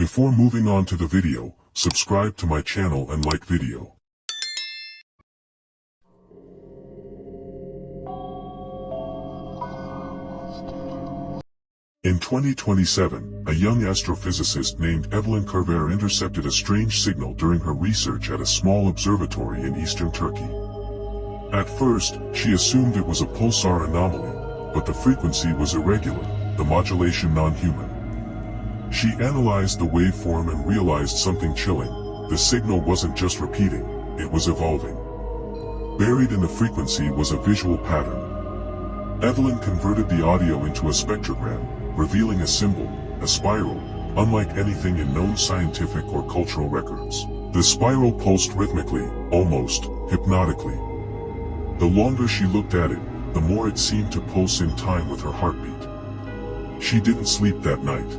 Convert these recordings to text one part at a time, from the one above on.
Before moving on to the video, subscribe to my channel and like video. In 2027, a young astrophysicist named Evelyn Scarary intercepted a strange signal during her research at a small observatory in eastern Turkey. At first, she assumed it was a pulsar anomaly, but the frequency was irregular, the modulation non-human. She analyzed the waveform and realized something chilling. The signal wasn't just repeating, it was evolving. Buried in the frequency was a visual pattern. Evelyn converted the audio into a spectrogram, revealing a symbol, a spiral, unlike anything in known scientific or cultural records. The spiral pulsed rhythmically, almost hypnotically. The longer she looked at it, the more it seemed to pulse in time with her heartbeat. She didn't sleep that night.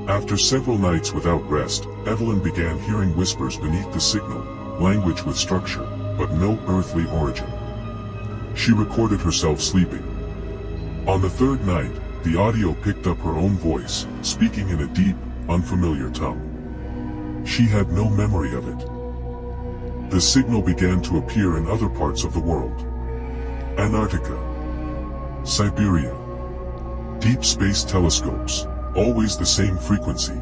After several nights without rest, Evelyn began hearing whispers beneath the signal, language with structure, but no earthly origin. She recorded herself sleeping. On the third night, the audio picked up her own voice, speaking in a deep, unfamiliar tongue. She had no memory of it. The signal began to appear in other parts of the world. Antarctica, Siberia, deep space telescopes, always the same frequency,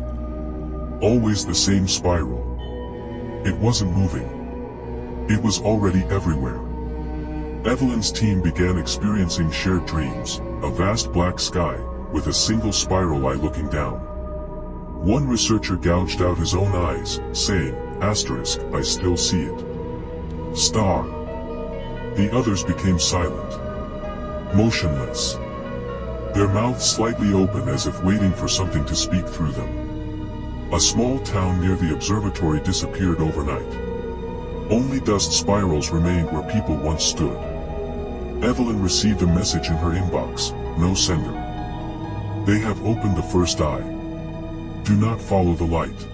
always the same spiral. It wasn't moving. It was already everywhere. Evelyn's team began experiencing shared dreams, a vast black sky, with a single spiral eye looking down. One researcher gouged out his own eyes, saying, "Asterisk, I still see it. Star." The others became silent, motionless, their mouths slightly open as if waiting for something to speak through them. A small town near the observatory disappeared overnight. Only dust spirals remained where people once stood. Evelyn received a message in her inbox, "No sender. They have opened the first eye. Do not follow the light."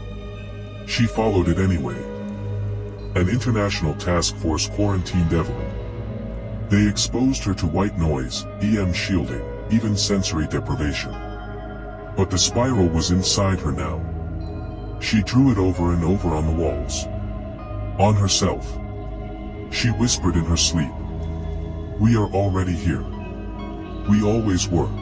She followed it anyway. An international task force quarantined Evelyn. They exposed her to white noise, EM shielding, even sensory deprivation. But the spiral was inside her now. She drew it over and over on the walls. On herself. She whispered in her sleep, "We are already here. We always were."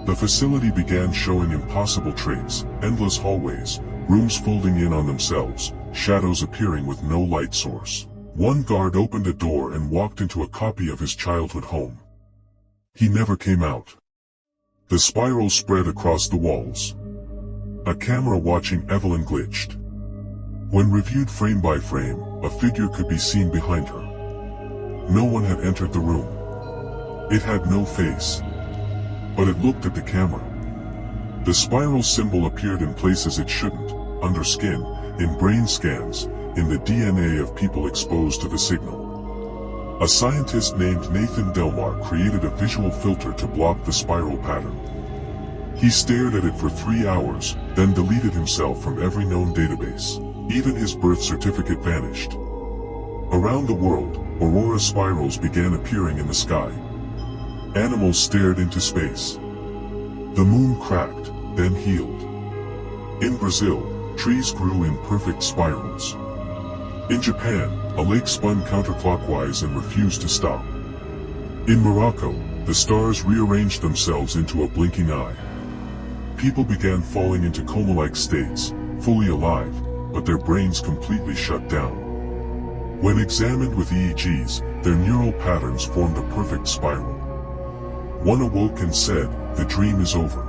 The facility began showing impossible traits, endless hallways, rooms folding in on themselves, shadows appearing with no light source. One guard opened a door and walked into a copy of his childhood home. He never came out. The spiral spread across the walls. A camera watching Evelyn glitched. When reviewed frame by frame, a figure could be seen behind her. No one had entered the room. It had no face. But it looked at the camera. The spiral symbol appeared in places it shouldn't, under skin, in brain scans, in the DNA of people exposed to the signal. A scientist named Nathan Delmar created a visual filter to block the spiral pattern. He stared at it for 3 hours, then deleted himself from every known database. Even his birth certificate vanished. Around the world, aurora spirals began appearing in the sky. Animals stared into space. The moon cracked, then healed. In Brazil, trees grew in perfect spirals. In Japan, a lake spun counterclockwise and refused to stop. In Morocco, the stars rearranged themselves into a blinking eye. People began falling into coma-like states, fully alive, but their brains completely shut down. When examined with EEGs, their neural patterns formed a perfect spiral. One awoke and said, "The dream is over.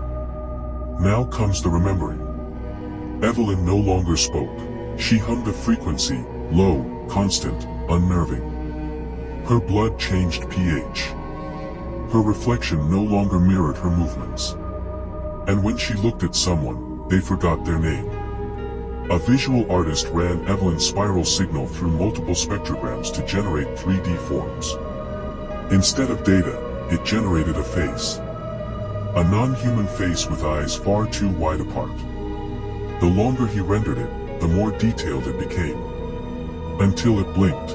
Now comes the remembering." Evelyn no longer spoke. She hummed a frequency, low, constant, unnerving. Her blood changed pH. Her reflection no longer mirrored her movements. And when she looked at someone, they forgot their name. A visual artist ran Evelyn's spiral signal through multiple spectrograms to generate 3D forms. Instead of data, it generated a face. A non-human face with eyes far too wide apart. The longer he rendered it, the more detailed it became. Until it blinked.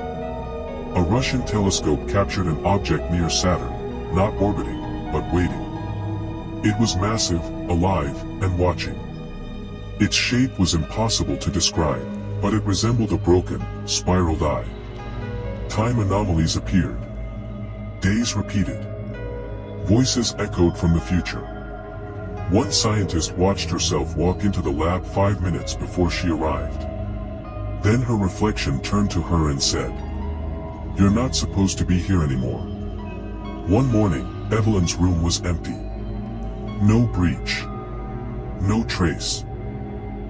A Russian telescope captured an object near Saturn, not orbiting, but waiting. It was massive, alive, and watching. Its shape was impossible to describe, but it resembled a broken, spiraled eye. Time anomalies appeared. Days repeated. Voices echoed from the future. One scientist watched herself walk into the lab 5 minutes before she arrived. Then her reflection turned to her and said, "You're not supposed to be here anymore." One morning, Evelyn's room was empty. No breach. No trace.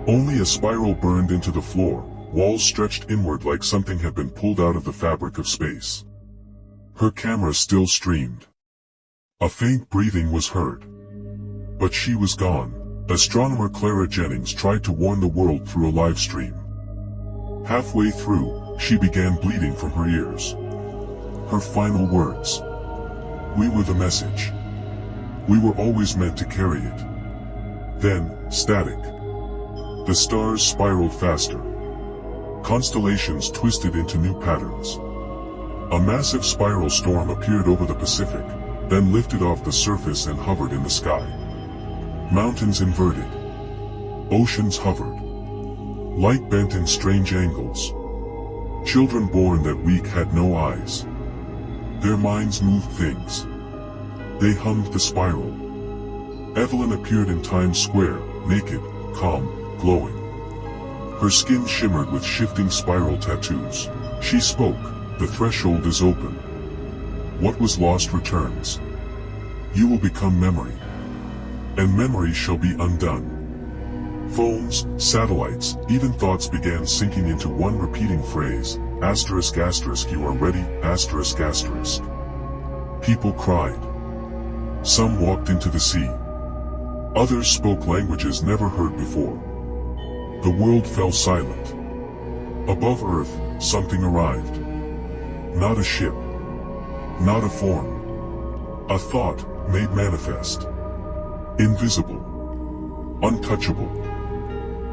Only a spiral burned into the floor, walls stretched inward like something had been pulled out of the fabric of space. Her camera still streamed. A faint breathing was heard. But she was gone. Astronomer Clara Jennings tried to warn the world through a live stream. Halfway through, she began bleeding from her ears. Her final words. "We were the message. We were always meant to carry it." Then, static. The stars spiraled faster. Constellations twisted into new patterns. A massive spiral storm appeared over the Pacific, then lifted off the surface and hovered in the sky. Mountains inverted. Oceans hovered. Light bent in strange angles. Children born that week had no eyes. Their minds moved things. They hummed the spiral. Evelyn appeared in Times Square, naked, calm, glowing. Her skin shimmered with shifting spiral tattoos. She spoke, "The threshold is open. What was lost returns. You will become memory. And memory shall be undone." Phones, satellites, even thoughts began sinking into one repeating phrase, asterisk asterisk you are ready, asterisk asterisk. People cried. Some walked into the sea. Others spoke languages never heard before. The world fell silent. Above Earth, something arrived. Not a ship. Not a form. A thought, made manifest. Invisible. Untouchable.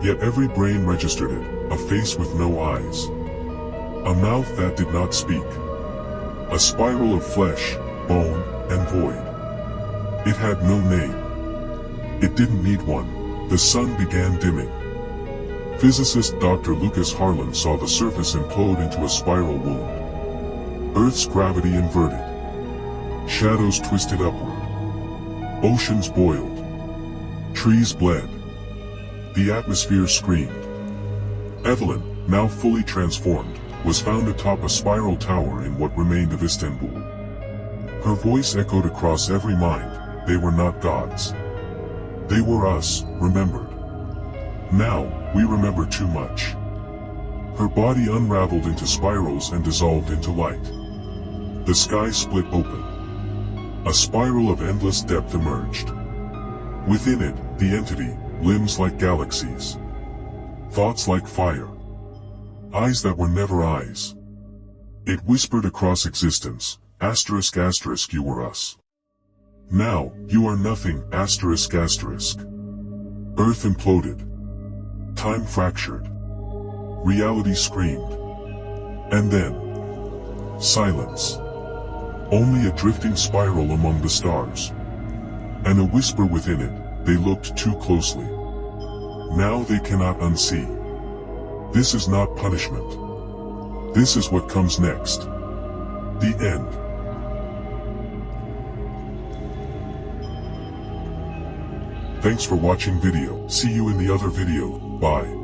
Yet every brain registered it, a face with no eyes. A mouth that did not speak. A spiral of flesh, bone, and void. It had no name. It didn't need one. The sun began dimming. Physicist Dr. Lucas Harlan saw the surface implode into a spiral wound. Earth's gravity inverted. Shadows twisted upward. Oceans boiled. Trees bled. The atmosphere screamed. Evelyn, now fully transformed, was found atop a spiral tower in what remained of Istanbul. Her voice echoed across every mind, they were not gods. They were us, remembered. Now, we remember too much. Her body unraveled into spirals and dissolved into light. The sky split open. A spiral of endless depth emerged. Within it, the entity, limbs like galaxies. Thoughts like fire. Eyes that were never eyes. It whispered across existence, asterisk asterisk you were us. Now, you are nothing, asterisk asterisk. Earth imploded. Time fractured. Reality screamed. And then, silence. Only a drifting spiral among the stars. And a whisper within it, they looked too closely. Now they cannot unsee. This is not punishment. This is what comes next. The end. Thanks for watching video. See you in the other video. Bye.